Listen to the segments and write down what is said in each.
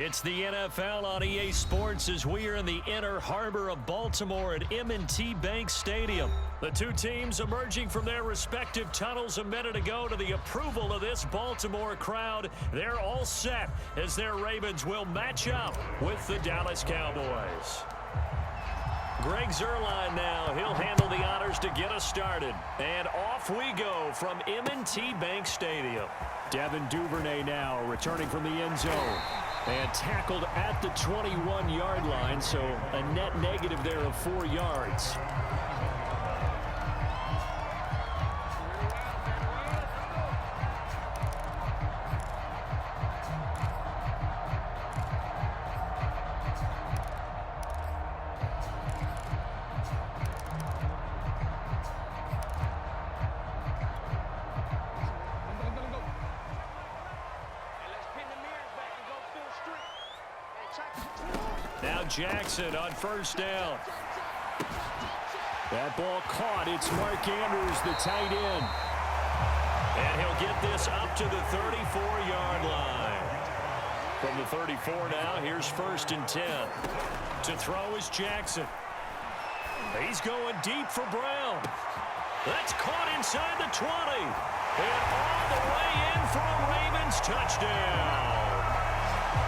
It's the NFL on EA Sports as we are in the inner harbor of Baltimore at M&T Bank Stadium. The two teams emerging from their respective tunnels a minute ago to the approval of this Baltimore crowd. They're all set as their Ravens will match up with the Dallas Cowboys. Greg Zuerlein now. He'll handle the honors to get us started. And off we go from M&T Bank Stadium. Devin Duvernay now returning from the end zone. And tackled at the 21-yard line, so a net negative there of 4 yards. Now Jackson on first down. That ball caught. It's Mark Andrews, the tight end. And he'll get this up to the 34-yard line. From the 34 now, here's 1st and 10. To throw is Jackson. He's going deep for Brown. That's caught inside the 20. And all the way in for a Ravens touchdown.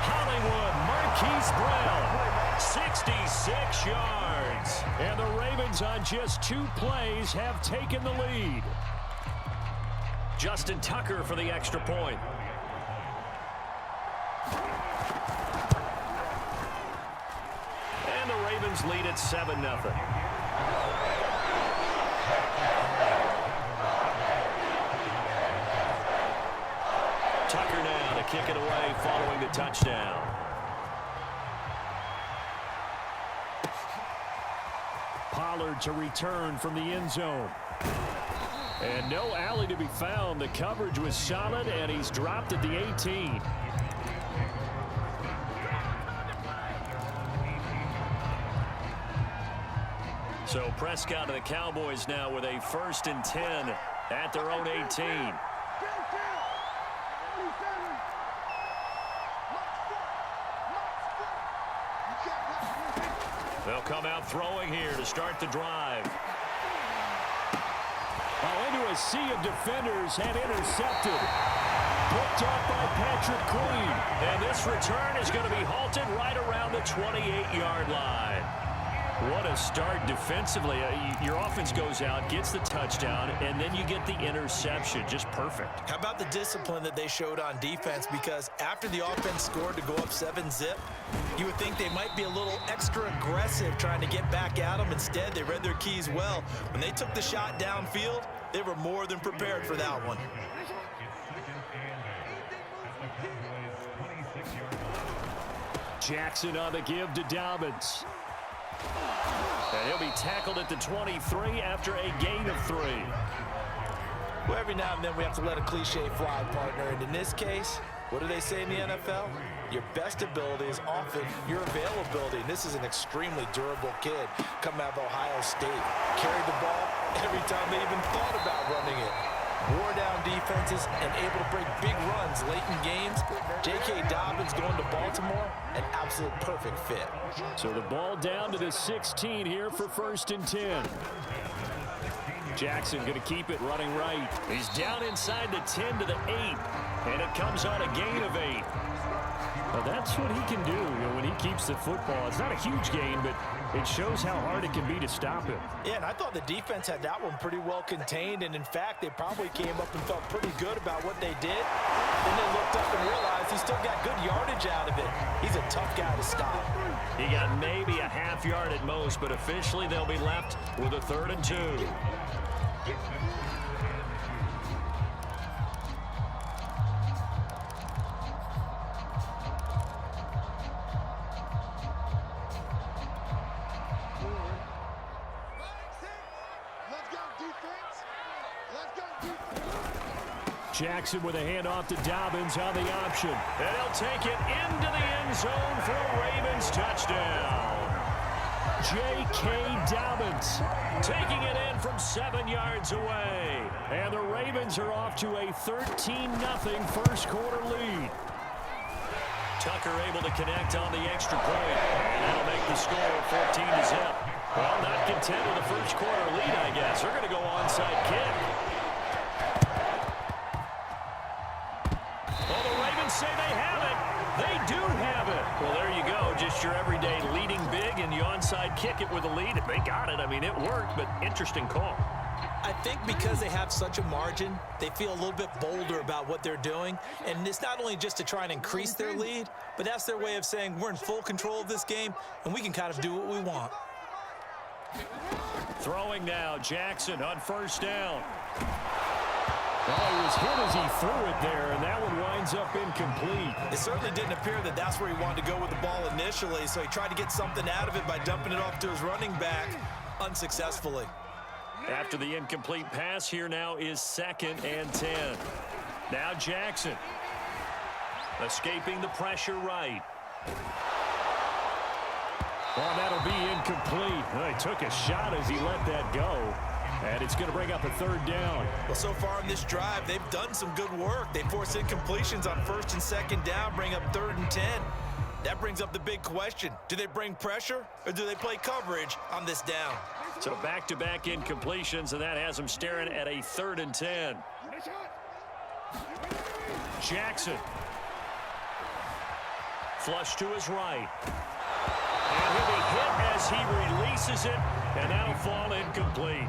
Hollywood Marquise Brown. 66 yards. And the Ravens on just 2 plays have taken the lead. Justin Tucker for the extra point. And the Ravens lead at 7-0. Tucker now to kick it away following the touchdown. Pollard to return from the end zone. And no alley to be found. The coverage was solid, and he's dropped at the 18. So Prescott and the Cowboys now with a 1st and 10 at their own 18. They'll come out throwing here to start the drive. Into a sea of defenders and intercepted. Picked off by Patrick Queen. And this return is going to be halted right around the 28-yard line. What a start defensively. Your offense goes out, gets the touchdown, and then you get the interception. Just perfect. How about the discipline that they showed on defense? Because after the offense scored to go up 7-zip, you would think they might be a little extra aggressive trying to get back at them. Instead, they read their keys well. When they took the shot downfield, they were more than prepared for that one. Jackson on the give to Dobbins. And he'll be tackled at the 23 after a gain of 3. Well, every now and then we have to let a cliche fly, partner. And in this case, what do they say in the NFL? Your best ability is often your availability. And this is an extremely durable kid coming out of Ohio State. Carried the ball every time they even thought about running it. Wore down defenses and able to break big runs late in games. J.K. Dobbins going to Baltimore, an absolute perfect fit. So the ball down to the 16 here for 1st and 10. Jackson going to keep it running right. He's down inside the 10 to the 8. And it comes on a gain of 8. Well, that's what he can do when he keeps the football. It's not a huge gain, but it shows how hard it can be to stop him. Yeah, and I thought the defense had that one pretty well contained. And, in fact, they probably came up and felt pretty good about what they did. Then they looked up and realized he still got good yardage out of it. He's a tough guy to stop. He got maybe a half yard at most, but officially they'll be left with a 3rd and 2. Jackson with a handoff to Dobbins on the option. And he'll take it into the end zone for a Ravens touchdown. J.K. Dobbins taking it in from 7 yards away. And the Ravens are off to a 13-0 first quarter lead. Tucker able to connect on the extra point. And that'll make the score 14-0. Well, not content with the first quarter lead, I guess. They're going to go onside kick. Well, the Ravens say they have it. They do have it. Well, there you go. Just your everyday leading big, and you onside kick it with a lead. They got it. I mean, it worked, but interesting call. I think because they have such a margin, they feel a little bit bolder about what they're doing. And it's not only just to try and increase their lead, but that's their way of saying we're in full control of this game, and we can kind of do what we want. Throwing now, Jackson on first down. Oh, he was hit as he threw it there, and that one winds up incomplete. It certainly didn't appear that that's where he wanted to go with the ball initially, so he tried to get something out of it by dumping it off to his running back unsuccessfully. After the incomplete pass, here now is 2nd and 10. Now Jackson. Escaping the pressure right. Oh, that'll be incomplete. He took a shot as he let that go. And it's going to bring up a 3rd down. Well, so far in this drive, they've done some good work. They force incompletions on 1st and 2nd down, bring up 3rd and 10. That brings up the big question. Do they bring pressure or do they play coverage on this down? So back-to-back incompletions, and that has them staring at a 3rd and 10. Jackson. Flush to his right. And he'll be hit as he releases it, and that'll fall incomplete.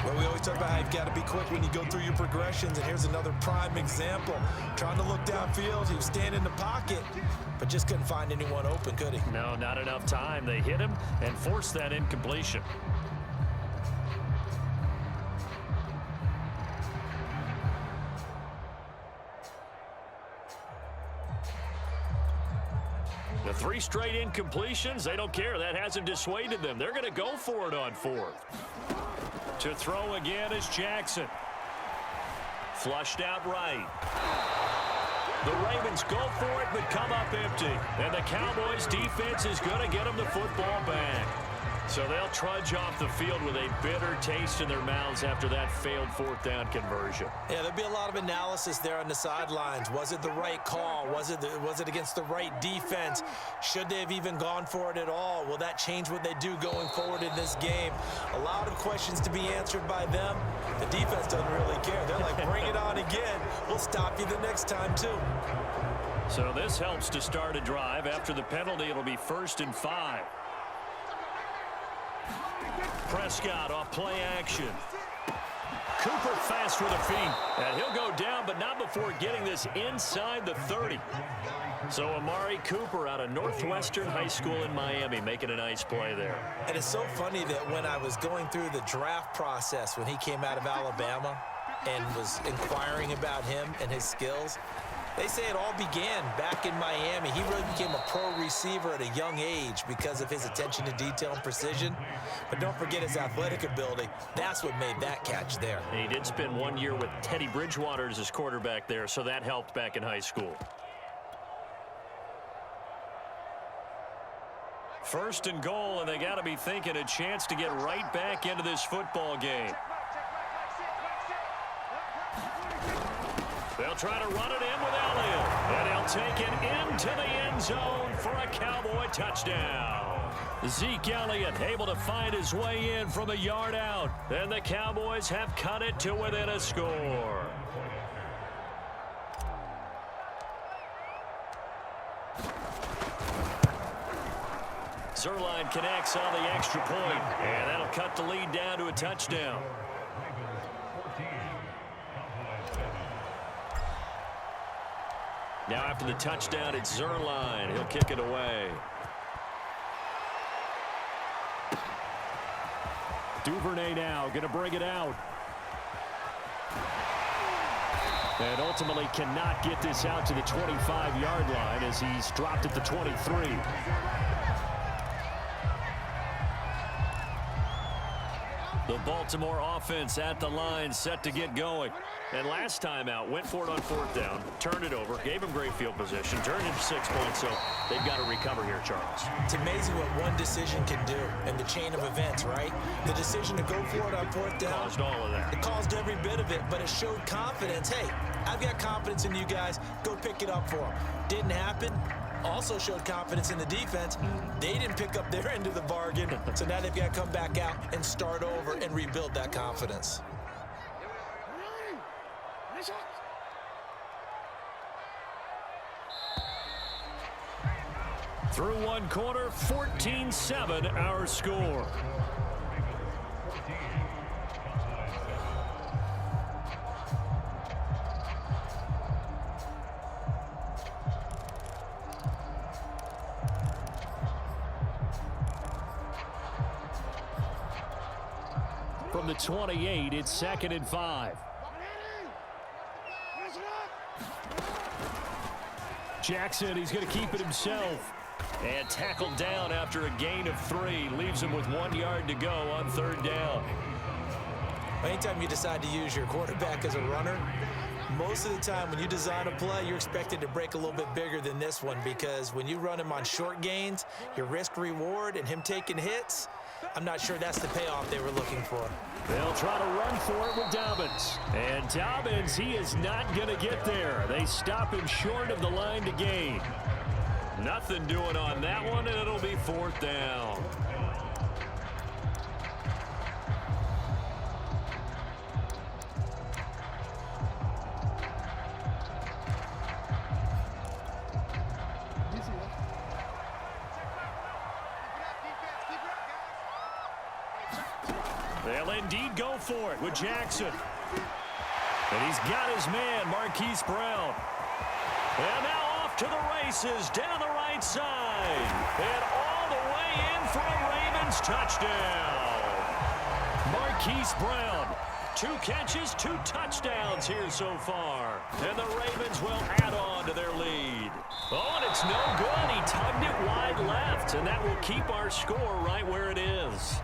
Well, we always talk about how you've got to be quick when you go through your progressions, and here's another prime example. Trying to look downfield, he was standing in the pocket, but just couldn't find anyone open, could he? No, not enough time. They hit him and forced that incompletion. The 3 straight incompletions, they don't care. That hasn't dissuaded them. They're going to go for it on 4th. To throw again is Jackson. Flushed out right. The Ravens go for it, but come up empty. And the Cowboys defense is going to get them the football back. So they'll trudge off the field with a bitter taste in their mouths after that failed 4th down conversion. Yeah, there'll be a lot of analysis there on the sidelines. Was it the right call? Was it against the right defense? Should they have even gone for it at all? Will that change what they do going forward in this game? A lot of questions to be answered by them. The defense doesn't really care. They're like, bring it on again. We'll stop you the next time, too. So this helps to start a drive. After the penalty, it'll be 1st and 5. Prescott off play action. Cooper fast with a feet. And he'll go down, but not before getting this inside the 30. So Amari Cooper out of Northwestern High School in Miami making a nice play there. And it's so funny that when I was going through the draft process when he came out of Alabama and was inquiring about him and his skills, they say it all began back in Miami. He really became a pro receiver at a young age because of his attention to detail and precision. But don't forget his athletic ability. That's what made that catch there. He did spend 1 year with Teddy Bridgewater as his quarterback there, so that helped back in high school. 1st and goal, and they got to be thinking a chance to get right back into this football game. They'll try to run it in with Elliott, and he'll take it into the end zone for a Cowboy touchdown. Zeke Elliott able to find his way in from a yard out, and the Cowboys have cut it to within a score. Zerline connects on the extra point, and that'll cut the lead down to a touchdown. Now after the touchdown, it's Zerline. He'll kick it away. Duvernay now going to bring it out. And ultimately cannot get this out to the 25-yard line as he's dropped at the 23. The Baltimore offense at the line, set to get going. And last time out, went for it on 4th down, turned it over, gave him great field position, turned it to 6 points, so they've got to recover here, Charles. It's amazing what one decision can do in the chain of events, right? The decision to go for it on 4th down. Caused all of that. It caused every bit of it, but it showed confidence. Hey, I've got confidence in you guys. Go pick it up for them. Didn't happen. also showed confidence in the defense. They didn't pick up their end of the bargain, so now they've got to come back out and start over and rebuild that confidence. Through one quarter, 14-7 our score. From the 28, it's 2nd and 5. Jackson, he's going to keep it himself. And tackled down after a gain of 3. Leaves him with 1 yard to go on 3rd down. Anytime you decide to use your quarterback as a runner, most of the time when you design a play, you're expected to break a little bit bigger than this one, because when you run him on short gains, your risk-reward and him taking hits, I'm not sure that's the payoff they were looking for. They'll try to run for it with Dobbins. And Dobbins, he is not going to get there. They stop him short of the line to gain. Nothing doing on that one, and it'll be 4th down. They'll indeed go for it with Jackson. And he's got his man, Marquise Brown. And now off to the races down the right side. And all the way in for a Ravens touchdown. Marquise Brown, 2 catches, 2 touchdowns here so far. And the Ravens will add on to their lead. Oh, and it's no good. He tugged it wide left, and that will keep our score right where it is.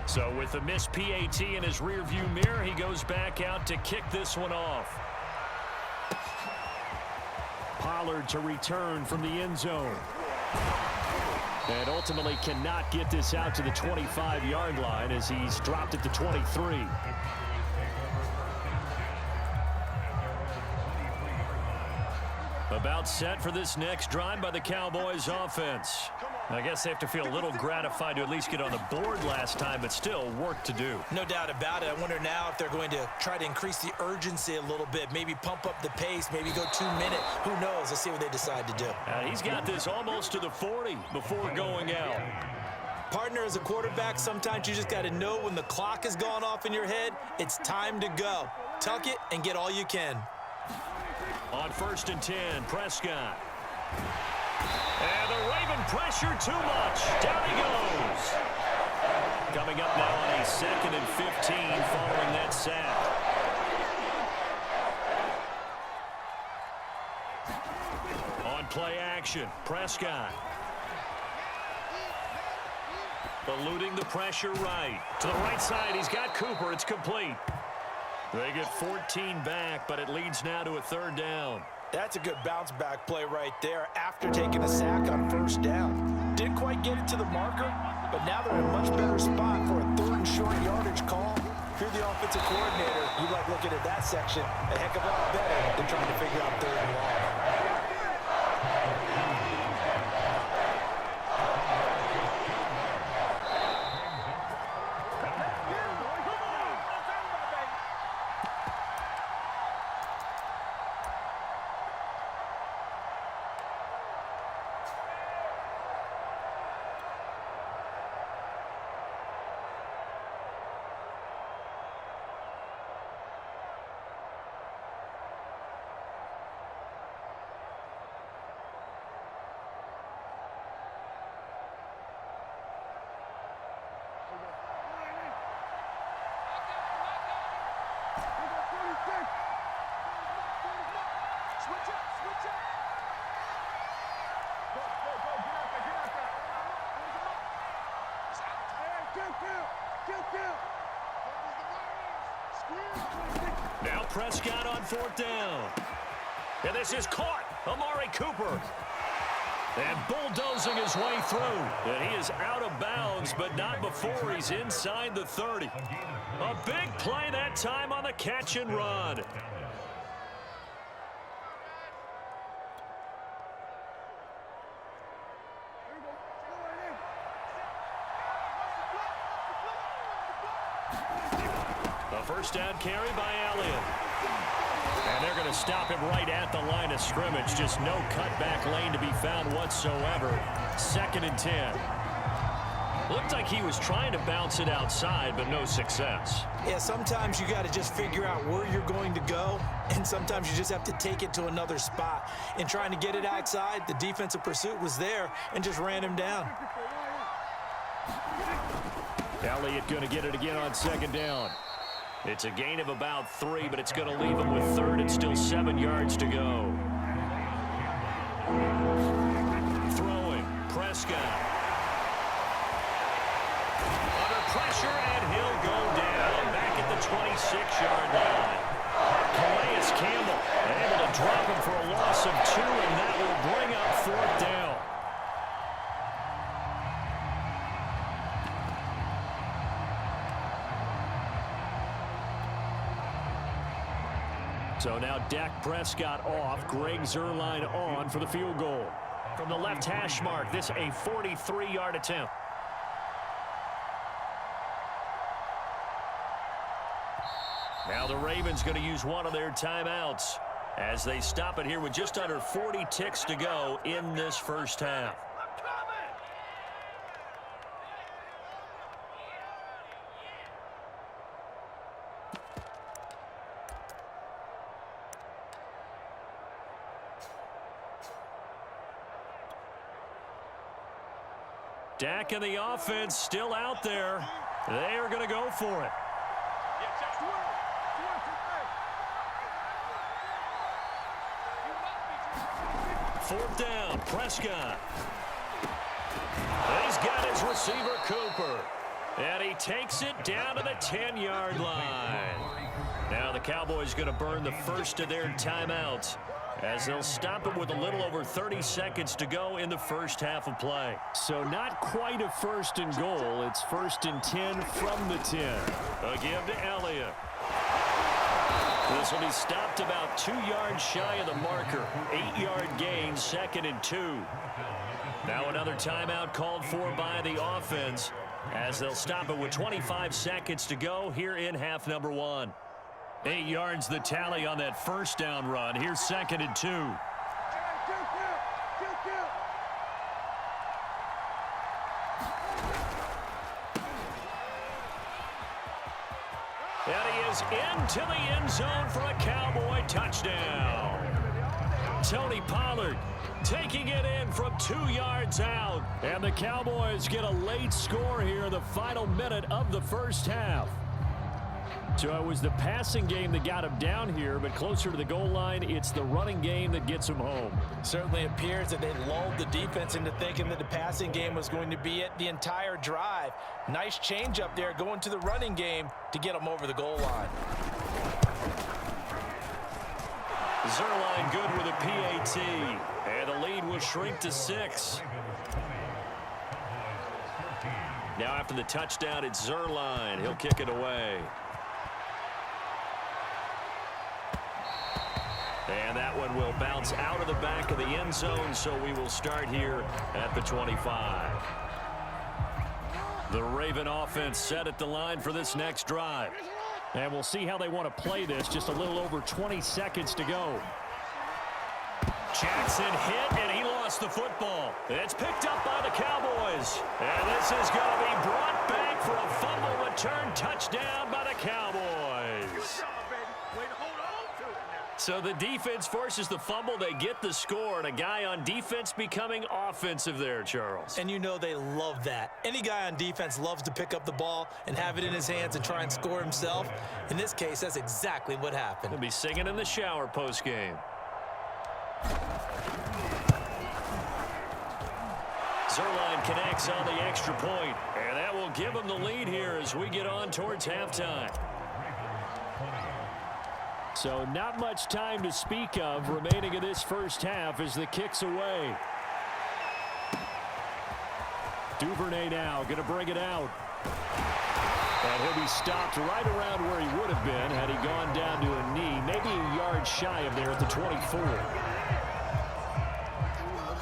So with the missed PAT in his rearview mirror, he goes back out to kick this one off. Pollard to return from the end zone. And ultimately cannot get this out to the 25-yard line as he's dropped it to 23. About set for this next drive by the Cowboys offense. I guess they have to feel a little gratified to at least get on the board last time, but still work to do. No doubt about it. I wonder now if they're going to try to increase the urgency a little bit, maybe pump up the pace, maybe go 2 minute. Who knows? Let's see what they decide to do. He's got this almost to the 40 before going out. Partner, as a quarterback, sometimes you just got to know when the clock has gone off in your head, it's time to go. Tuck it and get all you can. On 1st and 10, Prescott. And the Raven pressure too much. Down he goes. Coming up now on a 2nd and 15 following that sack. On play action, Prescott. Eluding the pressure right. To the right side, he's got Cooper. It's complete. They get 14 back, but it leads now to a 3rd down. That's a good bounce-back play right there after taking a sack on 1st down. Didn't quite get it to the marker, but now they're in a much better spot for a 3rd and short yardage call. If you're the offensive coordinator, you like looking at that section a heck of a lot better than trying to figure out 3rd and long. Now Prescott on 4th down. And this is caught. Amari Cooper. And bulldozing his way through. And he is out of bounds, but not before he's inside the 30. A big play that time on the catch and run. First down carry by Elliott. And they're going to stop him right at the line of scrimmage. Just no cutback lane to be found whatsoever. 2nd and 10. Looked like he was trying to bounce it outside, but no success. Yeah, sometimes you got to just figure out where you're going to go, and sometimes you just have to take it to another spot. In trying to get it outside, the defensive pursuit was there and just ran him down. Elliott going to get it again on 2nd down. It's a gain of about 3, but it's going to leave him with 3rd and still 7 yards to go. Throwing, Prescott. Under pressure, and he'll go down back at the 26-yard line. Calais Campbell able to drop him for a loss of 2, and that will bring up 4th down. So now Dak Prescott off, Greg Zuerlein on for the field goal. From the left hash mark, this a 43-yard attempt. Now the Ravens going to use one of their timeouts as they stop it here with just under 40 ticks to go in this first half. Dak and the offense still out there. They are going to go for it. Fourth down, Prescott. He's got his receiver, Cooper. And he takes it down to the 10-yard line. Now the Cowboys going to burn the first of their timeouts as they'll stop him with a little over 30 seconds to go in the first half of play. So not quite a 1st and goal. It's 1st and 10 from the 10. A give to Elliott. This will be stopped about 2 yards shy of the marker. 8-yard gain, 2nd and 2. Now another timeout called for by the offense as they'll stop it with 25 seconds to go here in half number 1. 8 yards the tally on that first down run. Here's 2nd and 2. And he is into the end zone for a Cowboy touchdown. Tony Pollard taking it in from 2 yards out. And the Cowboys get a late score here in the final minute of the first half. So it was the passing game that got him down here, but closer to the goal line, it's the running game that gets him home. Certainly appears that they lulled the defense into thinking that the passing game was going to be it the entire drive. Nice change up there going to the running game to get them over the goal line. Zuerlein good with a PAT, and the lead will shrink to 6. Now after the touchdown, it's Zuerlein. He'll kick it away. And that one will bounce out of the back of the end zone, so we will start here at the 25. The Raven offense set at the line for this next drive. And we'll see how they want to play this. Just a little over 20 seconds to go. Jackson hit, and he lost the football. It's picked up by the Cowboys. And this is going to be brought back for a fumble return touchdown by the Cowboys. So the defense forces the fumble. They get the score, and a guy on defense becoming offensive there, Charles. And you know they love that. Any guy on defense loves to pick up the ball and have it in his hands and try and score himself. In this case, that's exactly what happened. He'll be singing in the shower post-game. Zuerlein connects on the extra point, and that will give him the lead here as we get on towards halftime. So not much time to speak of remaining in this first half as the kick's away. Duvernay now going to bring it out. And he'll be stopped right around where he would have been had he gone down to a knee, maybe a yard shy of there at the 24.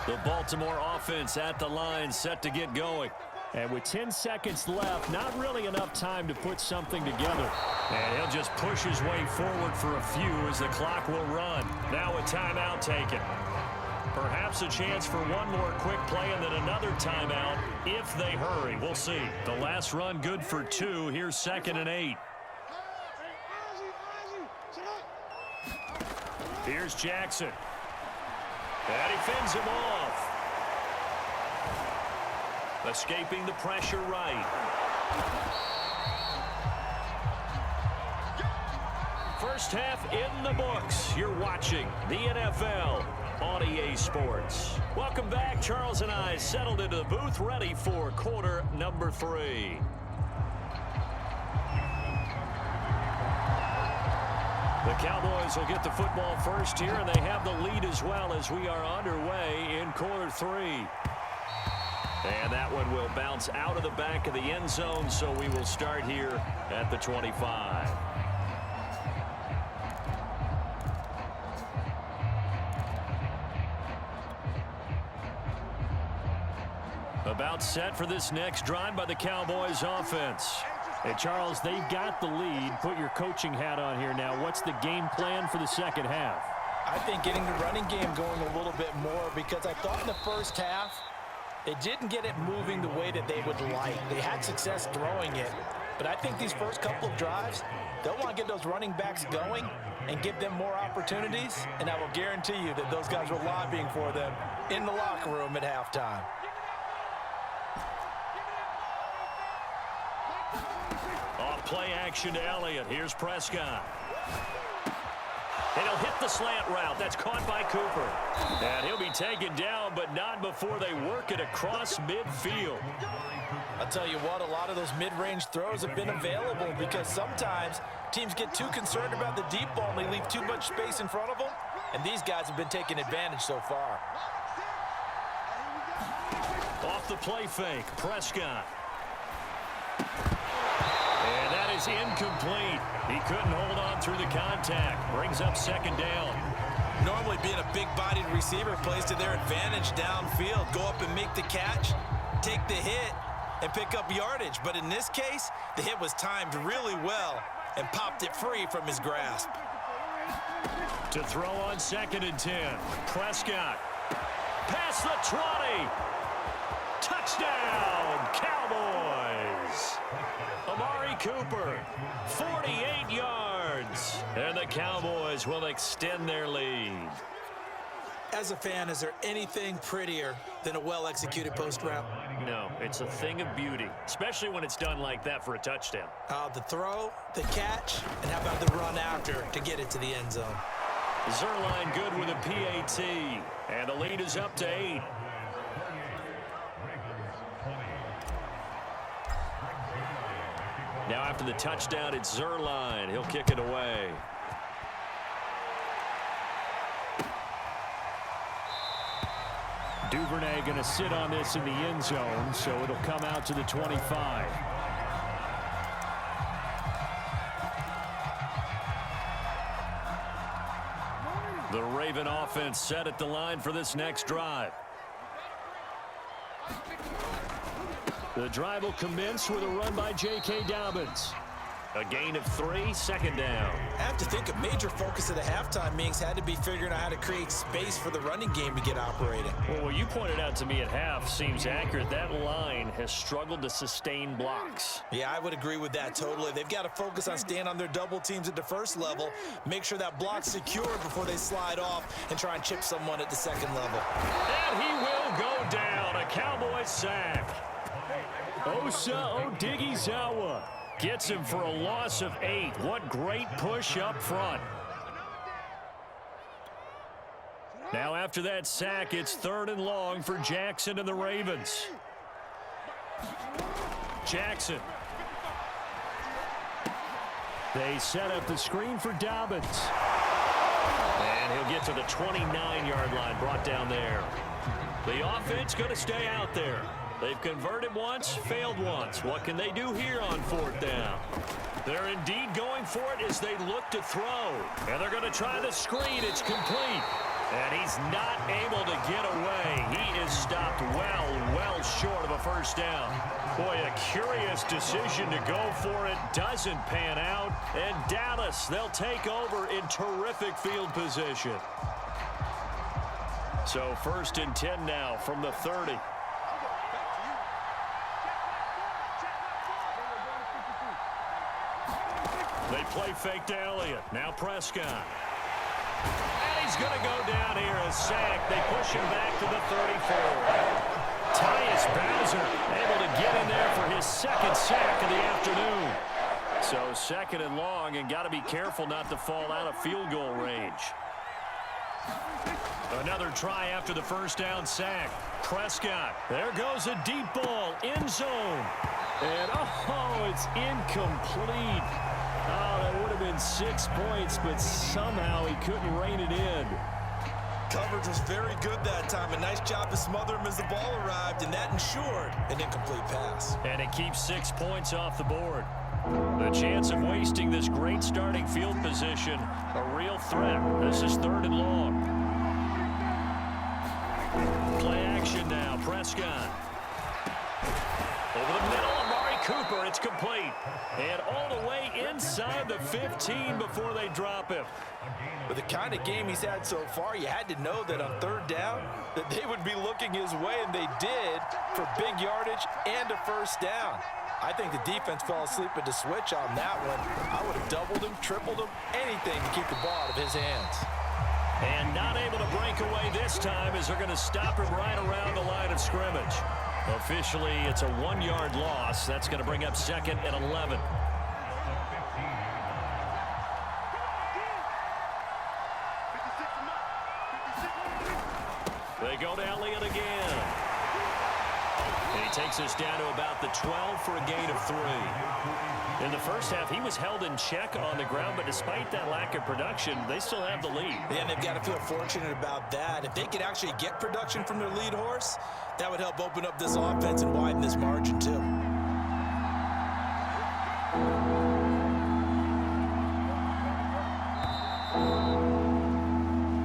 The Baltimore offense at the line set to get going. And with 10 seconds left, not really enough time to put something together. And he'll just push his way forward for a few as the clock will run. Now a timeout taken. Perhaps a chance for one more quick play and then another timeout if they hurry. We'll see. The last run good for 2. Here's 2nd and 8. Here's Jackson. And he fends him off. Escaping the pressure right. First half in the books. You're watching the NFL on EA Sports. Welcome back. Charles and I settled into the booth, ready for quarter number 3. The Cowboys will get the football first here, and they have the lead as well as we are underway in quarter 3. And that one will bounce out of the back of the end zone, so we will start here at the 25. About set for this next drive by the Cowboys offense. Hey, Charles, they've got the lead. Put your coaching hat on here now. What's the game plan for the second half? I think getting the running game going a little bit more, because I thought in the first half they didn't get it moving the way that they would like. They had success throwing it, but I think these first couple of drives, they'll want to get those running backs going and give them more opportunities, and I will guarantee you that those guys were lobbying for them in the locker room at halftime. Off play action to Elliott. Here's Prescott. And he'll hit the slant route. That's caught by Cooper. And he'll be taken down, but not before they work it across midfield. I'll tell you what, a lot of those mid-range throws have been available because sometimes teams get too concerned about the deep ball and they leave too much space in front of them. And these guys have been taking advantage so far. Off the play fake, Prescott. And that is incomplete. He couldn't hold on through the contact. Brings up second down. Normally being a big-bodied receiver plays to their advantage downfield. Go up and make the catch, take the hit, and pick up yardage. But in this case, the hit was timed really well and popped it free from his grasp. To throw on 2nd and 10. Prescott. Past the 20. Touchdown, Cowboys. Amari Cooper, 48 yards. And the Cowboys will extend their lead. As a fan, is there anything prettier than a well-executed post route? No, it's a thing of beauty, especially when it's done like that for a touchdown. The throw, the catch, and how about the run after to get it to the end zone? Zerline good with a PAT, and the lead is up to 8. Now after the touchdown, it's Zerline. He'll kick it away. Duvernay going to sit on this in the end zone, so it'll come out to the 25. The Raven offense set at the line for this next drive. The drive will commence with a run by J.K. Dobbins. A gain of 3, 2nd down. I have to think a major focus of the halftime meetings had to be figuring out how to create space for the running game to get operating. Well, what you pointed out to me at half seems accurate. That line has struggled to sustain blocks. Yeah, I would agree with that totally. They've got to focus on staying on their double teams at the first level, make sure that block's secure before they slide off and try and chip someone at the second level. And he will go down. A Cowboys sack. Osa Odighizuwa gets him for a loss of 8. What great push up front. Now after that sack, it's 3rd and long for Jackson and the Ravens. Jackson. They set up the screen for Dobbins. And he'll get to the 29-yard line, brought down there. The offense going to stay out there. They've converted once, failed once. What can they do here on 4th down? They're indeed going for it as they look to throw. And they're going to try the screen. It's complete. And he's not able to get away. He is stopped well short of a first down. Boy, a curious decision to go for it. Doesn't pan out. And Dallas, they'll take over in terrific field position. So 1st and 10 now from the 30. They play fake to Elliott. Now Prescott. And he's going to go down here, a sack. They push him back to the 34. Tyus Bowser able to get in there for his 2nd sack of the afternoon. So 2nd and long, and got to be careful not to fall out of field goal range. Another try after the 1st down sack. Prescott. There goes a deep ball. End zone. And, oh, it's incomplete. Oh, that would have been 6 points, but somehow he couldn't rein it in. Coverage was very good that time. A nice job to smother him as the ball arrived, and that ensured an incomplete pass. And it keeps 6 points off the board. The chance of wasting this great starting field position, a real threat. This is 3rd and long. Play action now. Prescott. Over the middle, Amari Cooper. It's complete. And all the way inside the 15 before they drop him. With the kind of game he's had so far, you had to know that on 3rd down that they would be looking his way, and they did, for big yardage and a 1st down. I think the defense fell asleep at the switch on that one. I would have doubled him, tripled him, anything to keep the ball out of his hands. And not able to break away this time as they're going to stop him right around the line of scrimmage. Officially, it's a 1-yard loss. That's going to bring up 2nd and 11. They go to Elliott again. And he takes us down to about the 12 for a gain of 3. In the first half, he was held in check on the ground, but despite that lack of production, they still have the lead. Yeah, and they've got to feel fortunate about that. If they could actually get production from their lead horse, that would help open up this offense and widen this margin too.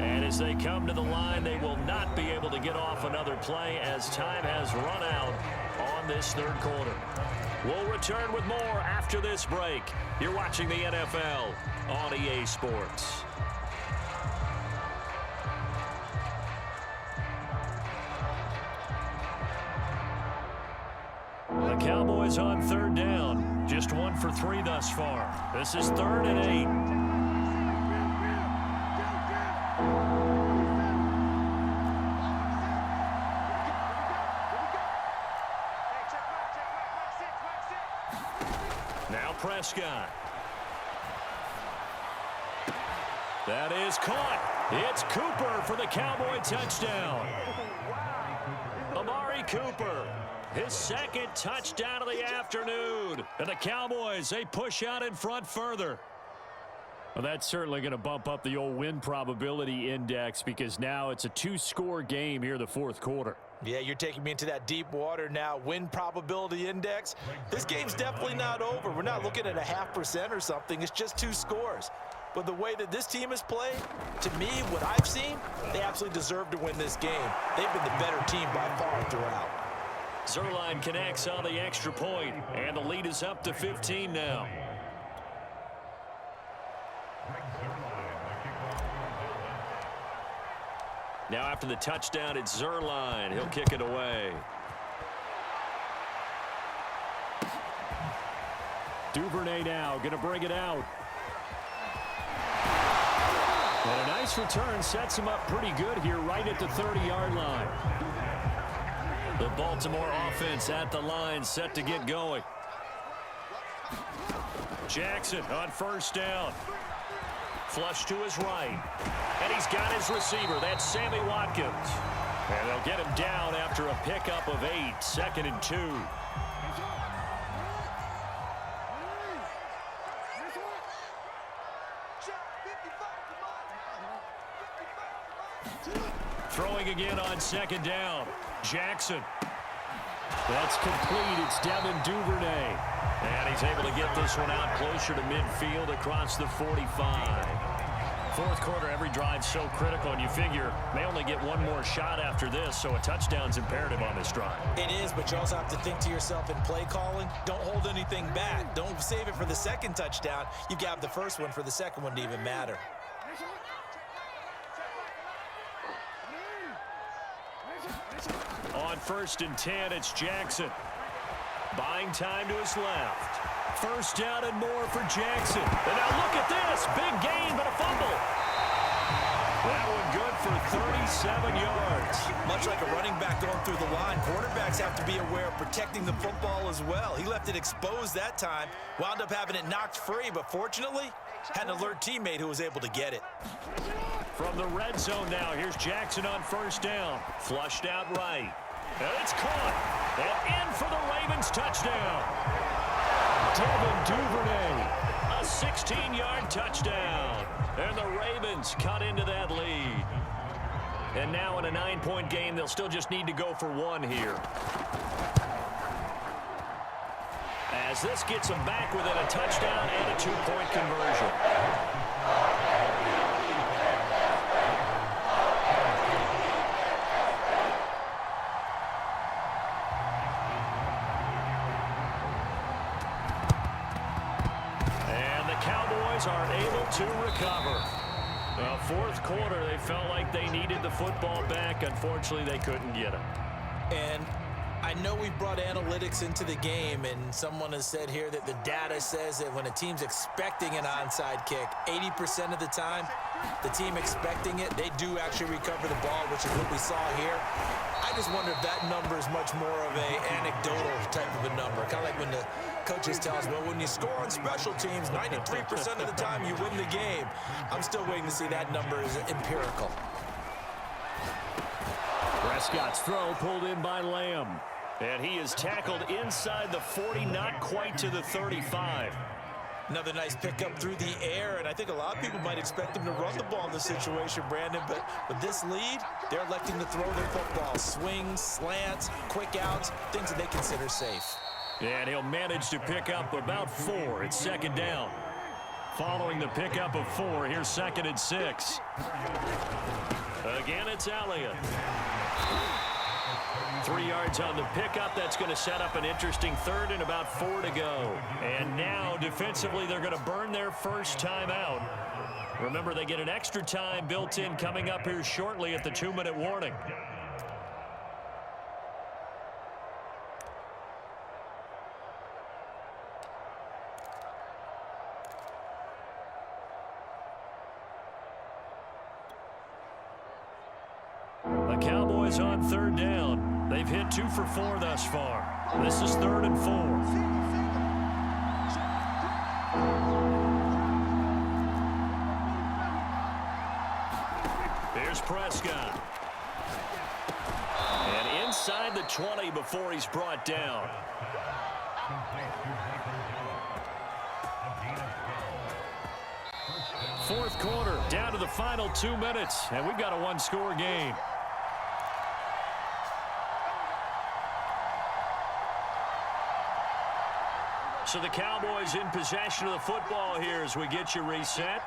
And as they come to the line, they will not be able to get off another play as time has run out on this 3rd quarter. We'll return with more after this break. You're watching the NFL on EA Sports. The Cowboys on 3rd down. Just 1 for 3 thus far. This is 3rd and 8. Now Prescott. That is caught. It's Cooper for the Cowboy touchdown. Amari Cooper, his 2nd touchdown of the afternoon. And the Cowboys, they push out in front further. Well, that's certainly going to bump up the old win probability index because now it's a 2-score game here in the 4th quarter. Yeah, you're taking me into that deep water now. Win probability index. This game's definitely not over. We're not looking at a 0.5% or something. It's just 2 scores. But the way that this team has played, to me, what I've seen, they absolutely deserve to win this game. They've been the better team by far throughout. Zerline connects on the extra point, and the lead is up to 15 now. Now after the touchdown, it's Zerline. He'll kick it away. Duvernay now going to bring it out. And a nice return sets him up pretty good here right at the 30-yard line. The Baltimore offense at the line set to get going. Jackson on 1st down. Flush to his right. And he's got his receiver. That's Sammy Watkins. And they'll get him down after a pickup of 8. 2nd and 2. Throwing again on 2nd down. Jackson. That's complete. It's Devin Duvernay. And he's able to get this one out closer to midfield across the 45. Fourth quarter, every drive so critical, and you figure may only get one more shot after this, so a touchdown's imperative on this drive. It is, but you also have to think to yourself in play calling, don't hold anything back. Don't save it for the second touchdown. You've got the first one for the second one to even matter. On 1st and 10, it's Jackson. Buying time to his left. First down and more for Jackson. And now look at this. Big gain, but a fumble. That one good for 37 yards. Much like a running back going through the line, quarterbacks have to be aware of protecting the football as well. He left it exposed that time, wound up having it knocked free, but fortunately, had an alert teammate who was able to get it. From the red zone now, here's Jackson on first down. Flushed out right. And it's caught. And in for the Ravens touchdown. Devin Duvernay, a 16-yard touchdown. And the Ravens cut into that lead. And now in a 9-point game, they'll still just need to go for one here. As this gets them back within a touchdown and a 2-point conversion. Are able to recover. Fourth quarter, they felt like they needed the football back. Unfortunately, they couldn't get it. And I know we brought analytics into the game, and someone has said here that the data says that when a team's expecting an onside kick, 80% of the time, the team expecting it, they do actually recover the ball, which is what we saw here. I just wonder if that number is much more of an anecdotal type of a number. Kind of like when the coaches tell us, well, when you score on special teams, 93% of the time you win the game. I'm still waiting to see that number is empirical. Prescott's throw pulled in by Lamb. And he is tackled inside the 40, not quite to the 35. Another nice pickup through the air, and I think a lot of people might expect him to run the ball in this situation, Brandon, but with this lead, they're electing to throw the football. Swings, slants, quick outs, things that they consider safe. And he'll manage to pick up about 4. It's second down. Following the pickup of 4, here's 2nd and 6. Again, it's Elliott. 3 yards on the pickup. That's going to set up an interesting third and about 4 to go. And now, defensively, they're going to burn their first time out. Remember, they get an extra time built in coming up here shortly at the 2-minute warning. The Cowboys on third down. They've hit 2 for 4 thus far. This is 3rd and 4. Here's Prescott. And inside the 20 before he's brought down. Fourth quarter, down to the final 2 minutes, and we've got a 1-score game. So the Cowboys in possession of the football here as we get you reset.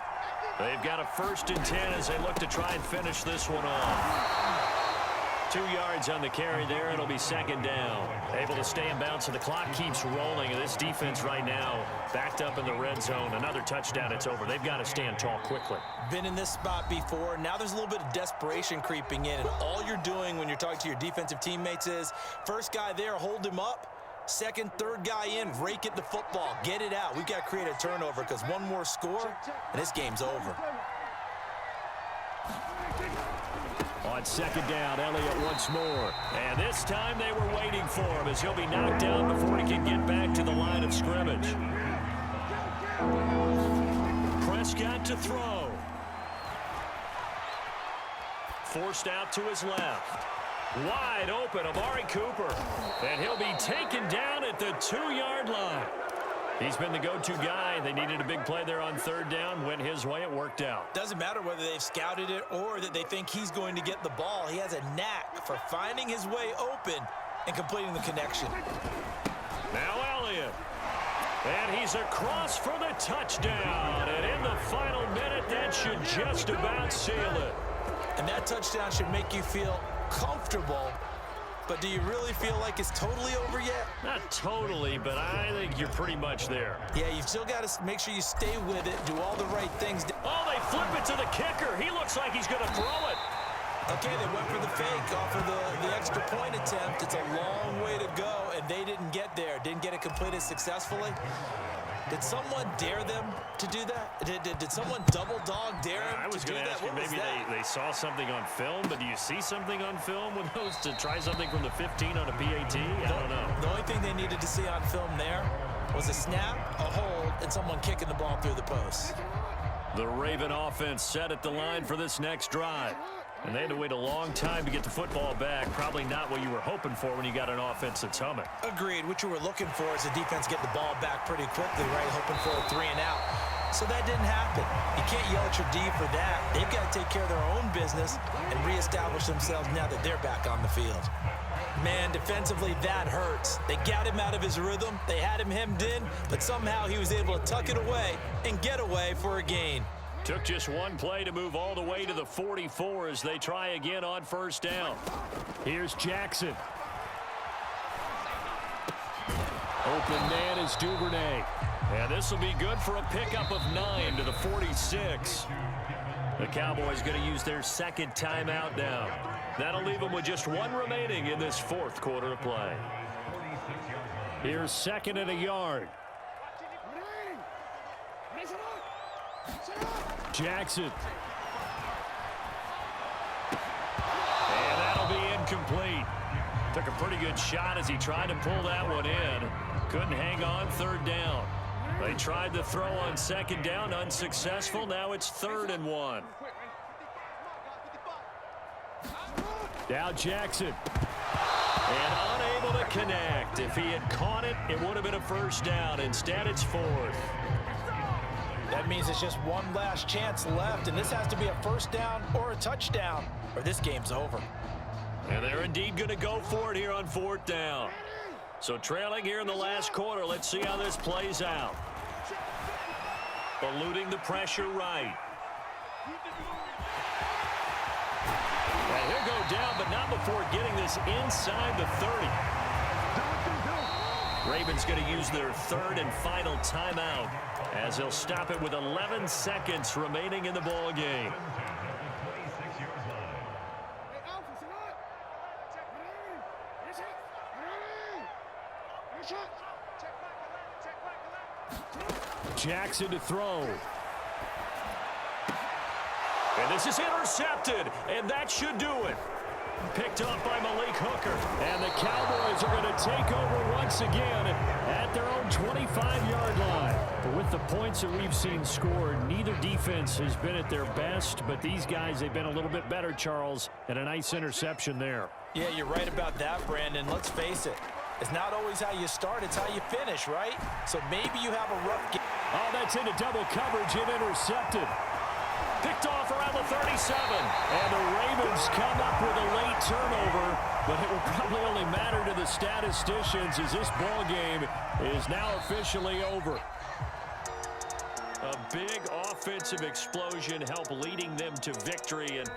They've got a 1st and 10 as they look to try and finish this one off. 2 yards on the carry there. It'll be 2nd down. Able to stay in bounds, so the clock keeps rolling. And this defense right now backed up in the red zone. Another touchdown, it's over. They've got to stand tall quickly. Been in this spot before. Now there's a little bit of desperation creeping in. And all you're doing when you're talking to your defensive teammates is, first guy there, hold him up. Second, third guy in, rake at the football. Get it out. We've got to create a turnover because one more score, and this game's over. On 2nd down, Elliott once more. And this time they were waiting for him as he'll be knocked down before he can get back to the line of scrimmage. Prescott to throw. Forced out to his left. Wide open, Amari Cooper. And he'll be taken down at the 2-yard line. He's been the go-to guy. They needed a big play there on 3rd down. Went his way. It worked out. Doesn't matter whether they've scouted it or that they think he's going to get the ball. He has a knack for finding his way open and completing the connection. Now Elliott. And he's across for the touchdown. And in the final minute, that should just about seal it. And that touchdown should make you feel comfortable. But do you really feel like it's totally over yet? Not totally, but I think you're pretty much there. Yeah, you've still got to make sure you stay with it, do all the right things. Oh, they flip it to the kicker. He looks like he's going to throw it. Okay, they went for the fake off of the extra point attempt. It's a long way to go, and they didn't get there. Didn't get it completed successfully. Did someone dare them to do that? Did someone double dog dare them I was to do going to that? ask you, maybe they saw something on film, but do you see something on film with those to try something from the 15 on a PAT? I don't know. The only thing they needed to see on film there was a snap, a hold, and someone kicking the ball through the post. The Raven offense set at the line for this next drive. And they had to wait a long time to get the football back. Probably not what you were hoping for when you got an offense that's humming. Agreed. What you were looking for is the defense get the ball back pretty quickly, right? Hoping for a 3 and out. So that didn't happen. You can't yell at your D for that. They've got to take care of their own business and reestablish themselves now that they're back on the field. Man, defensively, that hurts. They got him out of his rhythm. They had him hemmed in, but somehow he was able to tuck it away and get away for a gain. Took just one play to move all the way to the 44 as they try again on first down. Here's Jackson. Open man is Duvernay. And this will be good for a pickup of 9 to the 46. The Cowboys going to use their second timeout now. That'll leave them with just one remaining in this fourth quarter of play. Here's 2nd and a yard. Jackson. And that'll be incomplete. Took a pretty good shot as he tried to pull that one in. Couldn't hang on 3rd down. They tried to throw on 2nd down, unsuccessful. Now it's 3rd and 1. Now Jackson. And unable to connect. If he had caught it, it would have been a first down. Instead, it's 4th. That means it's just one last chance left, and this has to be a first down or a touchdown, or this game's over. And they're indeed going to go for it here on 4th down. So trailing here in the last quarter, let's see how this plays out. Eluding the pressure right. And he'll go down, but not before getting this inside the 30. Ravens going to use their 3rd and final timeout as they'll stop it with 11 seconds remaining in the ball game. Jackson to throw. And this is intercepted, and that should do it. Picked up by Malik Hooker. And the Cowboys are going to take over once again at their own 25-yard line. But with the points that we've seen scored, neither defense has been at their best, but these guys, they've been a little bit better, Charles, and a nice interception there. Yeah, you're right about that, Brandon. Let's face it. It's not always how you start, it's how you finish, right? So maybe you have a rough game. Oh, that's into double coverage and intercepted. Picked off around the 37. And the Ravens come up with a late turnover, but it will probably only matter to the statisticians as this ball game is now officially over. A big offensive explosion helped leading them to victory. And